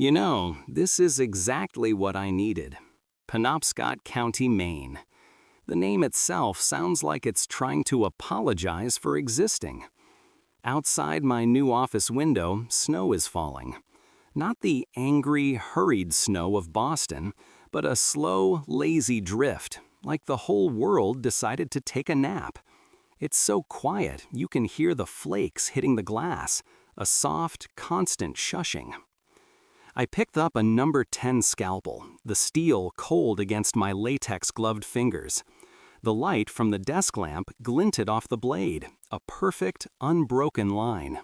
You know, this is exactly what I needed. Penobscot County, Maine. The name itself sounds like it's trying to apologize for existing. Outside my new office window, snow is falling. Not the angry, hurried snow of Boston, but a slow, lazy drift, like the whole world decided to take a nap. It's so quiet you can hear the flakes hitting the glass, a soft, constant shushing. I picked up a number 10 scalpel, the steel cold against my latex-gloved fingers. The light from the desk lamp glinted off the blade, a perfect, unbroken line.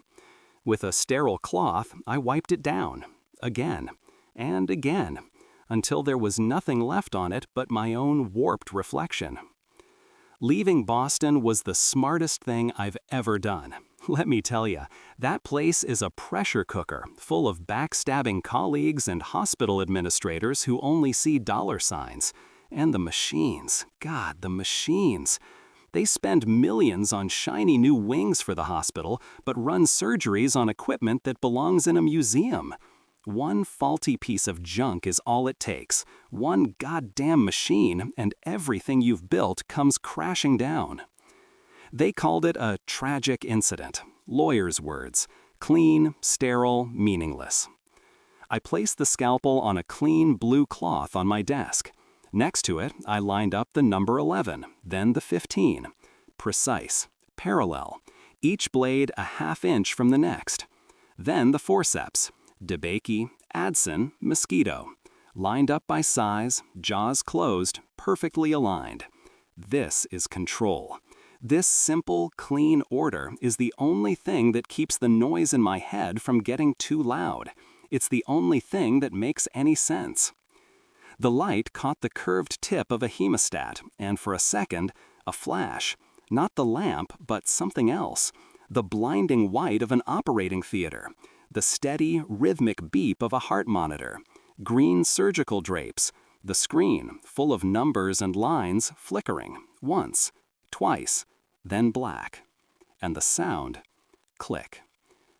With a sterile cloth, I wiped it down, again, and again, until there was nothing left on it but my own warped reflection. Leaving Boston was the smartest thing I've ever done. Let me tell you, that place is a pressure cooker full of backstabbing colleagues and hospital administrators who only see dollar signs. And the machines, God, the machines. They spend millions on shiny new wings for the hospital, but run surgeries on equipment that belongs in a museum. One faulty piece of junk is all it takes. One goddamn machine, and everything you've built comes crashing down. They called it a tragic incident. Lawyers' words. Clean, sterile, meaningless. I placed the scalpel on a clean blue cloth on my desk. Next to it, I lined up the number 11, then the 15. Precise, parallel, each blade a half-inch from the next. Then the forceps, DeBakey, Adson, Mosquito, lined up by size, jaws closed, perfectly aligned. This is control. This simple, clean order is the only thing that keeps the noise in my head from getting too loud. It's the only thing that makes any sense. The light caught the curved tip of a hemostat, and for a second, a flash. Not the lamp, but something else. The blinding white of an operating theater. The steady, rhythmic beep of a heart monitor. Green surgical drapes. The screen, full of numbers and lines, flickering. Once, twice, then black. And the sound, click.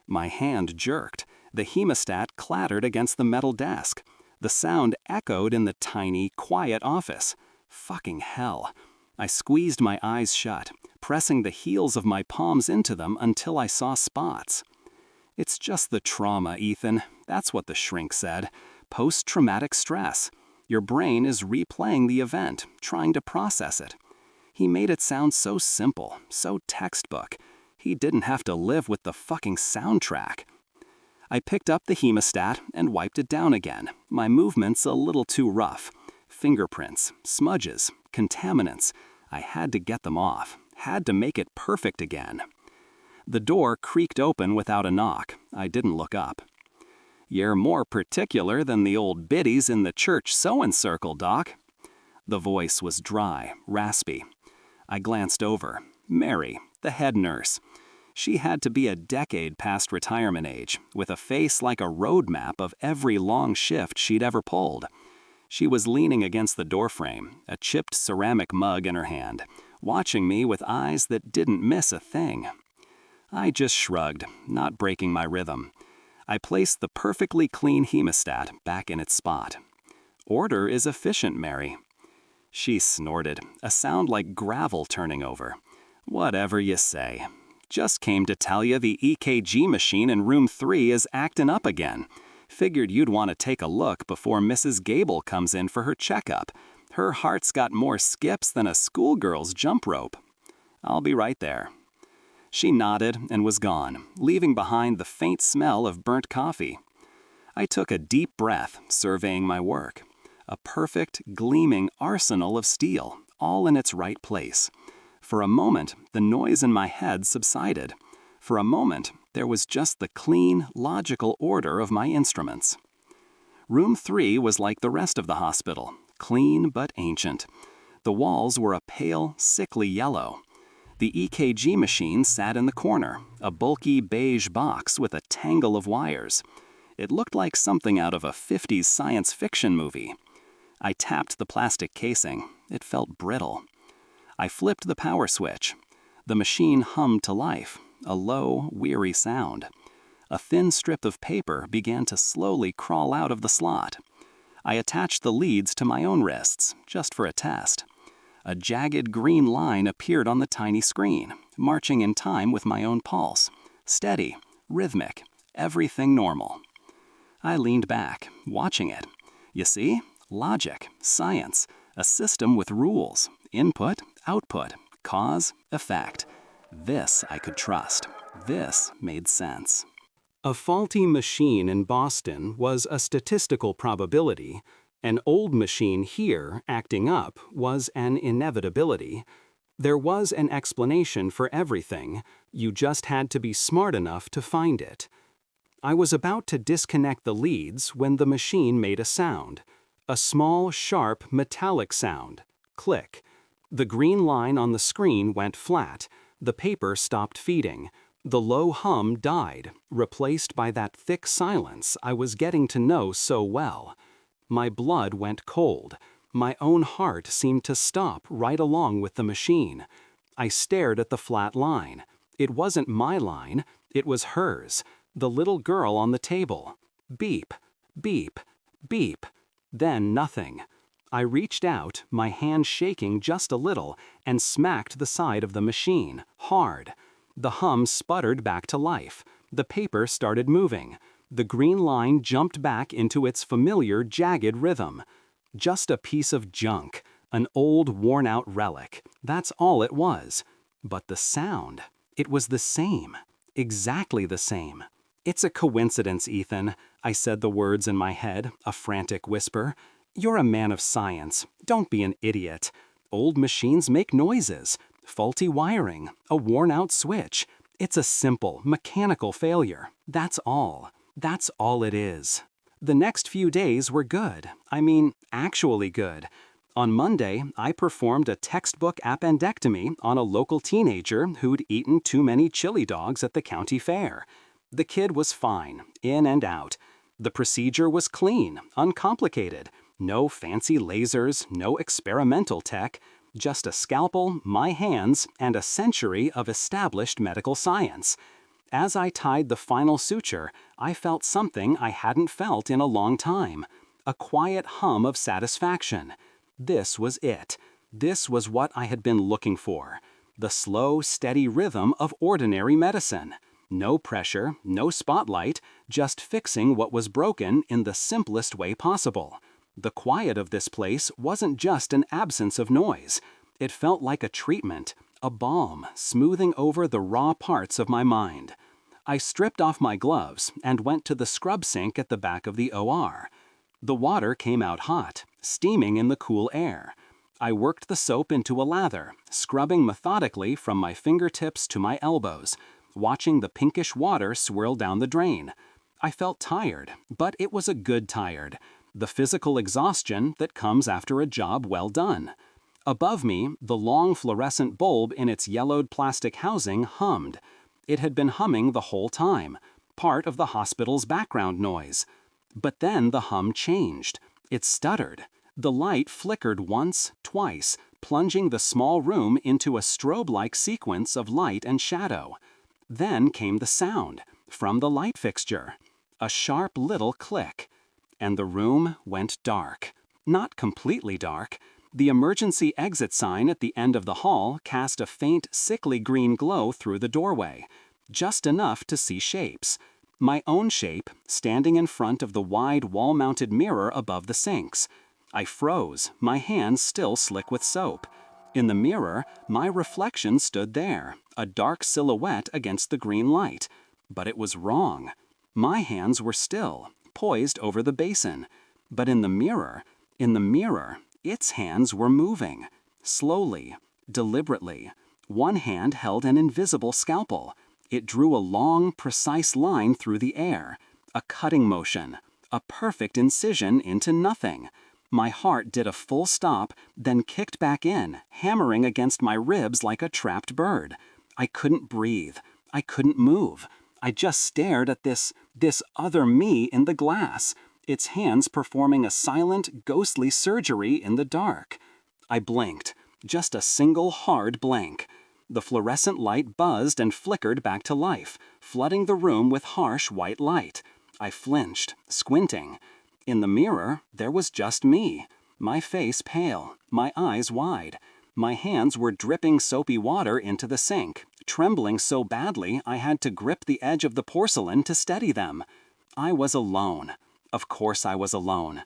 My hand jerked. The hemostat clattered against the metal desk. The sound echoed in the tiny, quiet office. Fucking hell. I squeezed my eyes shut, pressing the heels of my palms into them until I saw spots. It's just the trauma, Ethan. That's what the shrink said. Post-traumatic stress. Your brain is replaying the event, trying to process it. He made it sound so simple, so textbook. He didn't have to live with the fucking soundtrack. I picked up the hemostat and wiped it down again, my movements a little too rough. Fingerprints, smudges, contaminants. I had to get them off, had to make it perfect again. The door creaked open without a knock. I didn't look up. "You're more particular than the old biddies in the church sewing circle, Doc." The voice was dry, raspy. I glanced over. Mary, the head nurse. She had to be a decade past retirement age, with a face like a road map of every long shift she'd ever pulled. She was leaning against the doorframe, a chipped ceramic mug in her hand, watching me with eyes that didn't miss a thing. I just shrugged, not breaking my rhythm. I placed the perfectly clean hemostat back in its spot. "Order is efficient, Mary." She snorted, a sound like gravel turning over. "Whatever you say. Just came to tell you the EKG machine in room 3 is acting up again. Figured you'd want to take a look before Mrs. Gable comes in for her checkup. Her heart's got more skips than a schoolgirl's jump rope. I'll be right there." She nodded and was gone, leaving behind the faint smell of burnt coffee. I took a deep breath, surveying my work. A perfect, gleaming arsenal of steel, all in its right place. For a moment, the noise in my head subsided. For a moment, there was just the clean, logical order of my instruments. Room 3 was like the rest of the hospital, clean but ancient. The walls were a pale, sickly yellow. The EKG machine sat in the corner, a bulky beige box with a tangle of wires. It looked like something out of a 50s science fiction movie. I tapped the plastic casing. It felt brittle. I flipped the power switch. The machine hummed to life, a low, weary sound. A thin strip of paper began to slowly crawl out of the slot. I attached the leads to my own wrists, just for a test. A jagged green line appeared on the tiny screen, marching in time with my own pulse. Steady, rhythmic, everything normal. I leaned back, watching it. You see? Logic, science, a system with rules, input, output, cause, effect. This I could trust. This made sense. A faulty machine in Boston was a statistical probability. An old machine here, acting up, was an inevitability. There was an explanation for everything. You just had to be smart enough to find it. I was about to disconnect the leads when the machine made a sound. A small, sharp, metallic sound. Click. The green line on the screen went flat. The paper stopped feeding. The low hum died, replaced by that thick silence I was getting to know so well. My blood went cold. My own heart seemed to stop right along with the machine. I stared at the flat line. It wasn't my line, it was hers, the little girl on the table. Beep, beep, beep. Then nothing. I reached out, my hand shaking just a little, and smacked the side of the machine, hard. The hum sputtered back to life. The paper started moving. The green line jumped back into its familiar jagged rhythm. Just a piece of junk, an old worn-out relic. That's all it was. But the sound, it was the same. Exactly the same. It's a coincidence, Ethan. I said the words in my head, a frantic whisper. You're a man of science. Don't be an idiot. Old machines make noises. Faulty wiring, a worn-out switch. It's a simple, mechanical failure. That's all. That's all it is. The next few days were good. I mean, actually good. On Monday, I performed a textbook appendectomy on a local teenager who'd eaten too many chili dogs at the county fair. The kid was fine, in and out. The procedure was clean, uncomplicated. No fancy lasers, no experimental tech. Just a scalpel, my hands, and a century of established medical science. As I tied the final suture, I felt something I hadn't felt in a long time. A quiet hum of satisfaction. This was it. This was what I had been looking for. The slow, steady rhythm of ordinary medicine. No pressure, no spotlight, just fixing what was broken in the simplest way possible. The quiet of this place wasn't just an absence of noise. It felt like a treatment, a balm smoothing over the raw parts of my mind. I stripped off my gloves and went to the scrub sink at the back of the OR. The water came out hot, steaming in the cool air. I worked the soap into a lather, scrubbing methodically from my fingertips to my elbows, watching the pinkish water swirl down the drain. I felt tired, but it was a good tired. The physical exhaustion that comes after a job well done. Above me, the long fluorescent bulb in its yellowed plastic housing hummed. It had been humming the whole time, part of the hospital's background noise. But then the hum changed. It stuttered. The light flickered once, twice, plunging the small room into a strobe-like sequence of light and shadow. Then came the sound, from the light fixture. A sharp little click. And the room went dark. Not completely dark. The emergency exit sign at the end of the hall cast a faint, sickly green glow through the doorway. Just enough to see shapes. My own shape, standing in front of the wide wall-mounted mirror above the sinks. I froze, my hands still slick with soap. In the mirror, my reflection stood there, a dark silhouette against the green light. But it was wrong. My hands were still, poised over the basin. But in the mirror, its hands were moving. Slowly, deliberately. One hand held an invisible scalpel. It drew a long, precise line through the air. A cutting motion. A perfect incision into nothing. My heart did a full stop, then kicked back in, hammering against my ribs like a trapped bird. I couldn't breathe. I couldn't move. I just stared at this other me in the glass, its hands performing a silent, ghostly surgery in the dark. I blinked. Just a single hard blank. The fluorescent light buzzed and flickered back to life, flooding the room with harsh white light. I flinched, squinting. In the mirror, there was just me, my face pale, my eyes wide. My hands were dripping soapy water into the sink, trembling so badly I had to grip the edge of the porcelain to steady them. I was alone. Of course I was alone.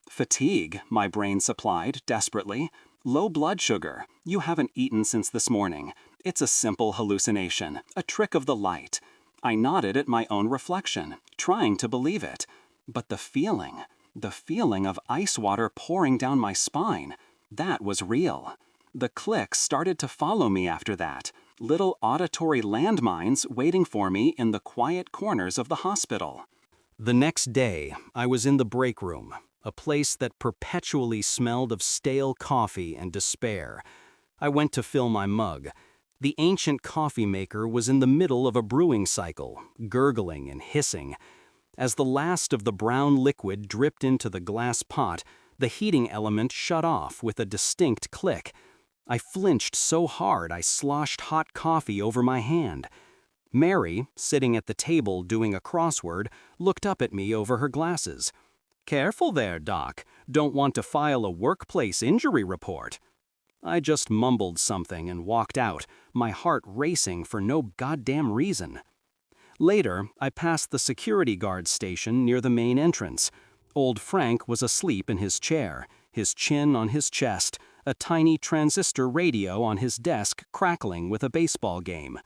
Fatigue, my brain supplied desperately. Low blood sugar. You haven't eaten since this morning. It's a simple hallucination, a trick of the light. I nodded at my own reflection, trying to believe it. But the feeling of ice water pouring down my spine, that was real. The clicks started to follow me after that, little auditory landmines waiting for me in the quiet corners of the hospital. The next day, I was in the break room, a place that perpetually smelled of stale coffee and despair. I went to fill my mug. The ancient coffee maker was in the middle of a brewing cycle, gurgling and hissing. As the last of the brown liquid dripped into the glass pot, the heating element shut off with a distinct click. I flinched so hard I sloshed hot coffee over my hand. Mary, sitting at the table doing a crossword, looked up at me over her glasses. "Careful there, Doc. Don't want to file a workplace injury report." I just mumbled something and walked out, my heart racing for no goddamn reason. Later, I passed the security guard station near the main entrance. Old Frank was asleep in his chair, his chin on his chest, a tiny transistor radio on his desk crackling with a baseball game.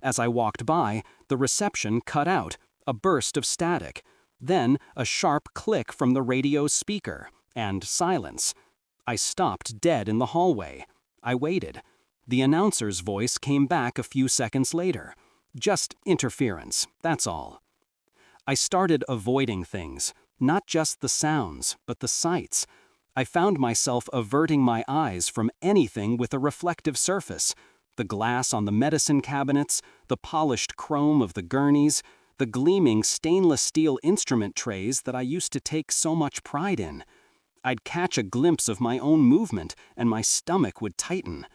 As I walked by, the reception cut out, a burst of static. Then a sharp click from the radio's speaker, and silence. I stopped dead in the hallway. I waited. The announcer's voice came back a few seconds later. Just interference, that's all. I started avoiding things, not just the sounds, but the sights. I found myself averting my eyes from anything with a reflective surface. The glass on the medicine cabinets, the polished chrome of the gurneys, the gleaming stainless steel instrument trays that I used to take so much pride in. I'd catch a glimpse of my own movement, and my stomach would tighten.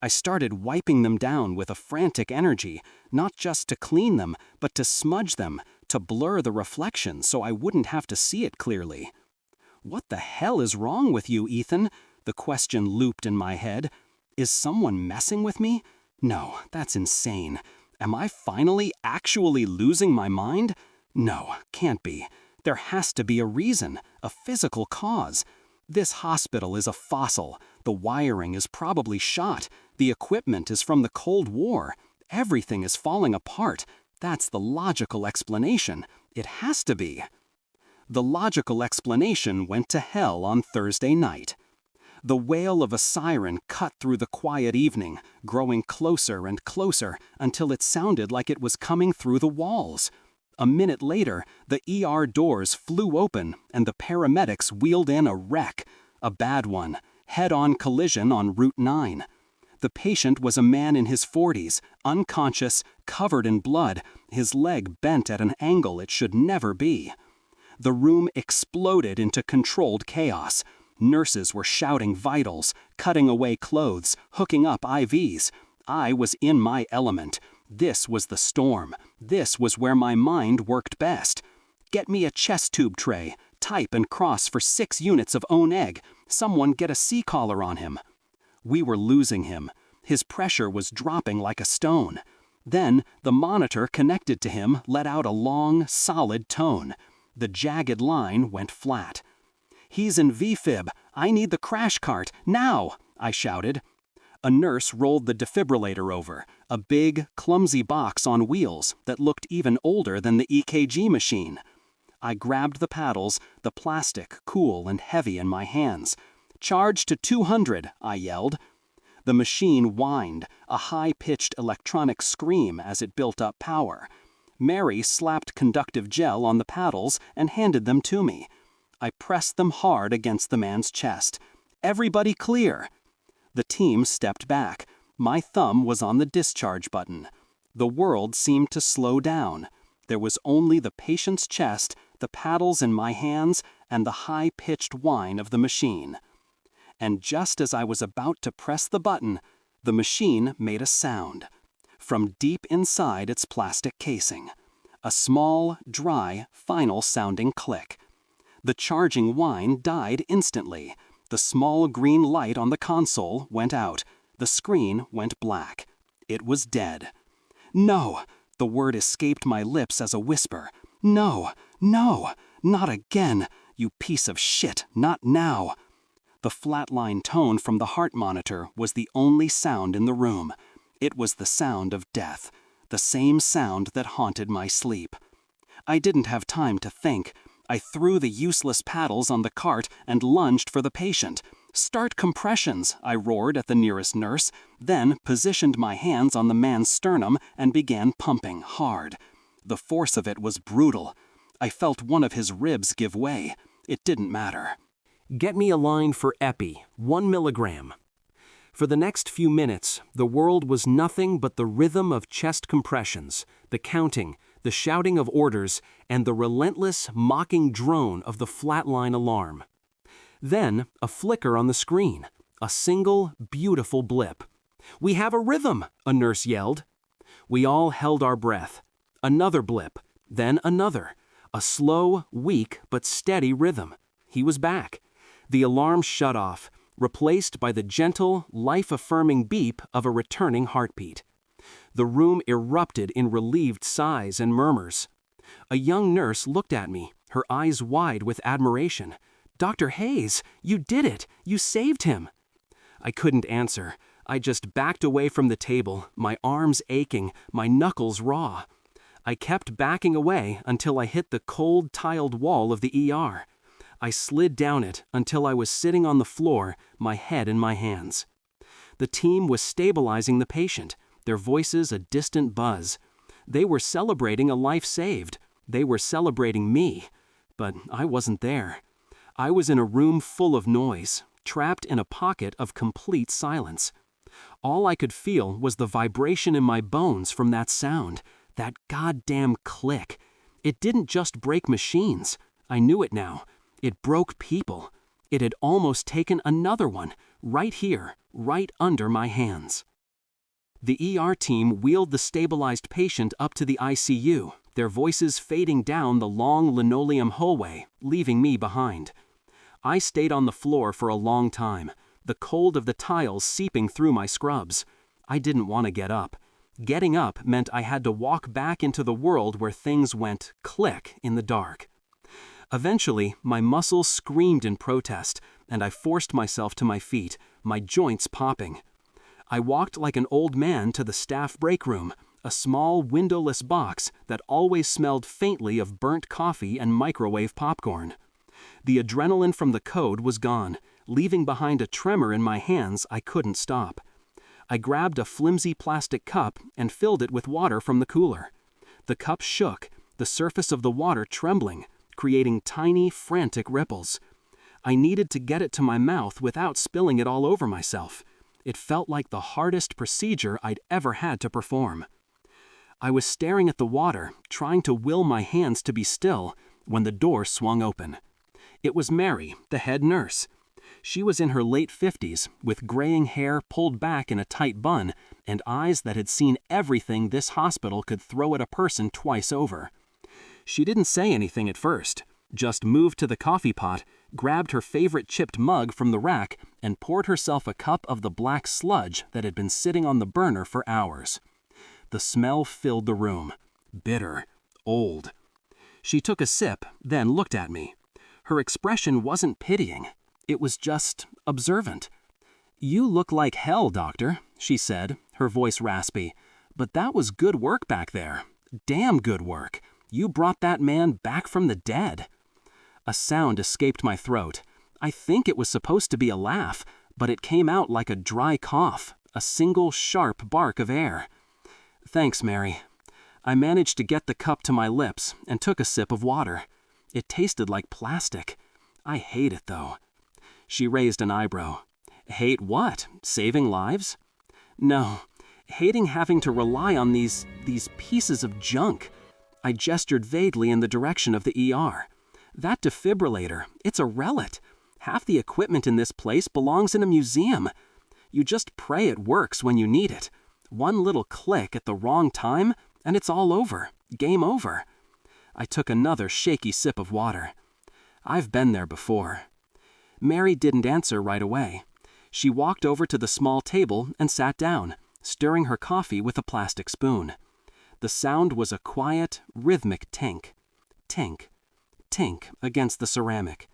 I started wiping them down with a frantic energy, not just to clean them, but to smudge them, to blur the reflection so I wouldn't have to see it clearly. "What the hell is wrong with you, Ethan?" The question looped in my head. Is someone messing with me? No, that's insane. Am I finally actually losing my mind? No, can't be. There has to be a reason, a physical cause. This hospital is a fossil. The wiring is probably shot. The equipment is from the Cold War. Everything is falling apart. That's the logical explanation. It has to be. The logical explanation went to hell on Thursday night. The wail of a siren cut through the quiet evening, growing closer and closer until it sounded like it was coming through the walls. A minute later, the ER doors flew open and the paramedics wheeled in a wreck, a bad one, head-on collision on Route 9. The patient was a man in his 40s, unconscious, covered in blood, his leg bent at an angle it should never be. The room exploded into controlled chaos. Nurses were shouting vitals, cutting away clothes, hooking up IVs. I was in my element. This was the storm. This was where my mind worked best. Get me a chest tube tray. Type and cross for 6 units of own egg. Someone get a C-collar on him. We were losing him. His pressure was dropping like a stone. Then the monitor connected to him let out a long, solid tone. The jagged line went flat. "He's in V-fib. I need the crash cart, now!" I shouted. A nurse rolled the defibrillator over, a big, clumsy box on wheels that looked even older than the EKG machine. I grabbed the paddles, the plastic cool and heavy in my hands. "Charge to 200, I yelled. The machine whined, a high-pitched electronic scream as it built up power. Mary slapped conductive gel on the paddles and handed them to me. I pressed them hard against the man's chest. "Everybody clear!" The team stepped back. My thumb was on the discharge button. The world seemed to slow down. There was only the patient's chest, the paddles in my hands, and the high-pitched whine of the machine. And just as I was about to press the button, The machine made a sound from deep inside its plastic casing. A small, dry, final-sounding click. The charging whine died instantly. The small green light on the console went out. The screen went black. It was dead. No! The word escaped my lips as a whisper. No! No! Not again! You piece of shit! Not now! The flatline tone from the heart monitor was the only sound in the room. It was the sound of death. The same sound that haunted my sleep. I didn't have time to think. I threw the useless paddles on the cart and lunged for the patient. "Start compressions," I roared at the nearest nurse, then positioned my hands on the man's sternum and began pumping hard. The force of it was brutal. I felt one of his ribs give way. It didn't matter. "Get me a line for epi, 1 milligram." For the next few minutes, the world was nothing but the rhythm of chest compressions, the counting, the shouting of orders, and the relentless, mocking drone of the flatline alarm. Then, a flicker on the screen, a single, beautiful blip. "We have a rhythm," a nurse yelled. We all held our breath. Another blip, then another, a slow, weak, but steady rhythm. He was back. The alarm shut off, replaced by the gentle, life-affirming beep of a returning heartbeat. The room erupted in relieved sighs and murmurs. A young nurse looked at me, her eyes wide with admiration. "Dr. Hayes, you did it! You saved him!" I couldn't answer. I just backed away from the table, my arms aching, my knuckles raw. I kept backing away until I hit the cold, tiled wall of the ER. I slid down it until I was sitting on the floor, my head in my hands. The team was stabilizing the patient, their voices a distant buzz. They were celebrating a life saved. They were celebrating me. But I wasn't there. I was in a room full of noise, trapped in a pocket of complete silence. All I could feel was the vibration in my bones from that sound, that goddamn click. It didn't just break machines. I knew it now. It broke people. It had almost taken another one, right here, right under my hands. The ER team wheeled the stabilized patient up to the ICU, their voices fading down the long linoleum hallway, leaving me behind. I stayed on the floor for a long time, the cold of the tiles seeping through my scrubs. I didn't want to get up. Getting up meant I had to walk back into the world where things went click in the dark. Eventually, my muscles screamed in protest, and I forced myself to my feet, my joints popping. I walked like an old man to the staff break room, a small windowless box that always smelled faintly of burnt coffee and microwave popcorn. The adrenaline from the code was gone, leaving behind a tremor in my hands I couldn't stop. I grabbed a flimsy plastic cup and filled it with water from the cooler. The cup shook, the surface of the water trembling, creating tiny, frantic ripples. I needed to get it to my mouth without spilling it all over myself. It felt like the hardest procedure I'd ever had to perform. I was staring at the water, trying to will my hands to be still, when the door swung open. It was Mary, the head nurse. She was in her late 50s, with graying hair pulled back in a tight bun, and eyes that had seen everything this hospital could throw at a person twice over. She didn't say anything at first, just moved to the coffee pot, grabbed her favorite chipped mug from the rack, and poured herself a cup of the black sludge that had been sitting on the burner for hours. The smell filled the room. Bitter. Old. She took a sip, then looked at me. Her expression wasn't pitying. It was just observant. "You look like hell, doctor," she said, her voice raspy. "But that was good work back there. Damn good work. You brought that man back from the dead." A sound escaped my throat. I think it was supposed to be a laugh, but it came out like a dry cough, a single sharp bark of air. "Thanks, Mary." I managed to get the cup to my lips and took a sip of water. It tasted like plastic. I hate it, though. She raised an eyebrow. "Hate what? Saving lives?" "No, hating having to rely on these pieces of junk." I gestured vaguely in the direction of the ER. "That defibrillator, it's a relic. Half the equipment in this place belongs in a museum. You just pray it works when you need it. One little click at the wrong time, and it's all over. Game over. I took another shaky sip of water. I've been there before. Mary didn't answer right away. She walked over to the small table and sat down, stirring her coffee with a plastic spoon. The sound was a quiet, rhythmic tink. Tink. Tink against the ceramic.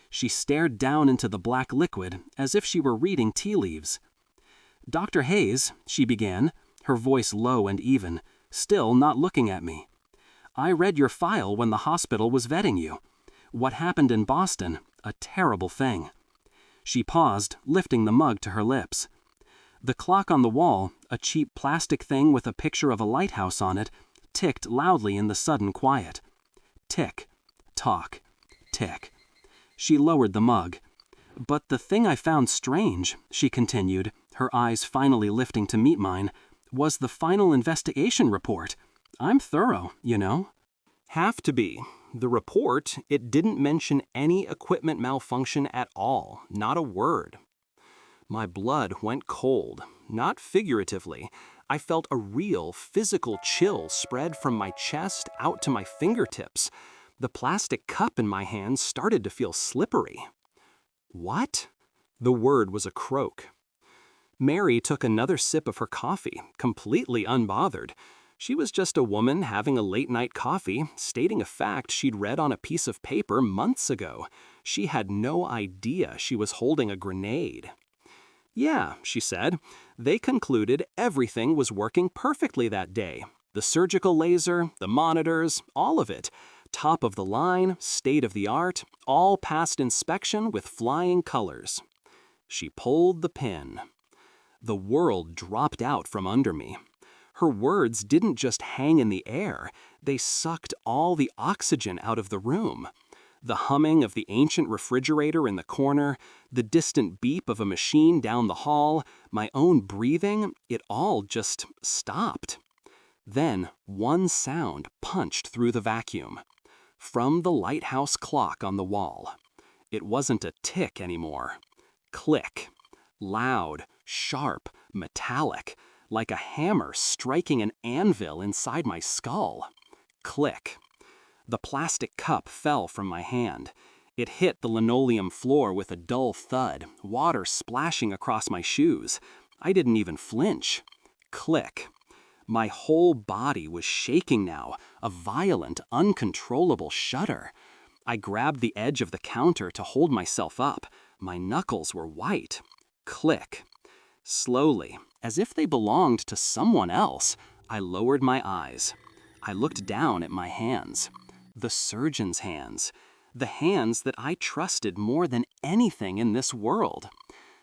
She stared down into the black liquid as if she were reading tea leaves. "Dr. Hayes," she began, her voice low and even, still not looking at me. "I read your file when the hospital was vetting you. What happened in Boston, a terrible thing." She paused, lifting the mug to her lips. The clock on the wall, a cheap plastic thing with a picture of a lighthouse on it, ticked loudly in the sudden quiet. Tick. Tock. Tick. She lowered the mug. "But the thing I found strange," she continued, her eyes finally lifting to meet mine, "was the final investigation report. I'm thorough, you know." Have to be. The report, it didn't mention any equipment malfunction at all, not a word. My blood went cold, not figuratively. I felt a real physical chill spread from my chest out to my fingertips. The plastic cup in my hand started to feel slippery. What? The word was a croak. Mary took another sip of her coffee, completely unbothered. She was just a woman having a late-night coffee, stating a fact she'd read on a piece of paper months ago. She had no idea she was holding a grenade. "Yeah," she said, "they concluded everything was working perfectly that day. The surgical laser, the monitors, all of it. Top of the line, state of the art, all passed inspection with flying colors." She pulled the pin. The world dropped out from under me. Her words didn't just hang in the air, they sucked all the oxygen out of the room. The humming of the ancient refrigerator in the corner, the distant beep of a machine down the hall, my own breathing, it all just stopped. Then one sound punched through the vacuum. From the lighthouse clock on the wall. It wasn't a tick anymore. Click. Loud, sharp, metallic, like a hammer striking an anvil inside my skull. Click. The plastic cup fell from my hand. It hit the linoleum floor with a dull thud, water splashing across my shoes. I didn't even flinch. Click. My whole body was shaking now, a violent, uncontrollable shudder. I grabbed the edge of the counter to hold myself up. My knuckles were white. Click. Slowly, as if they belonged to someone else, I lowered my eyes. I looked down at my hands. The surgeon's hands. The hands that I trusted more than anything in this world.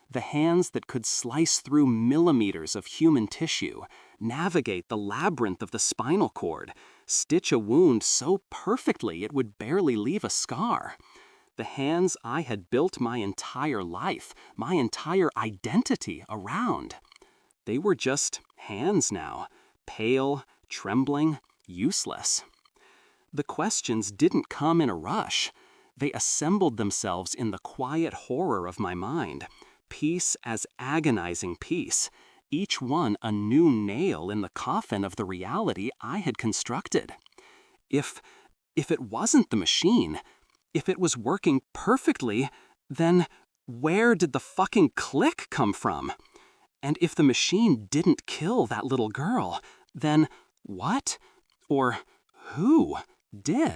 The hands that could slice through millimeters of human tissue, navigate the labyrinth of the spinal cord, stitch a wound so perfectly it would barely leave a scar. The hands I had built my entire life, my entire identity around. They were just hands now, pale, trembling, useless. The questions didn't come in a rush. They assembled themselves in the quiet horror of my mind, piece as agonizing piece, each one a new nail in the coffin of the reality I had constructed. If it wasn't the machine, if it was working perfectly, then where did the fucking click come from? And if the machine didn't kill that little girl, then what or who did?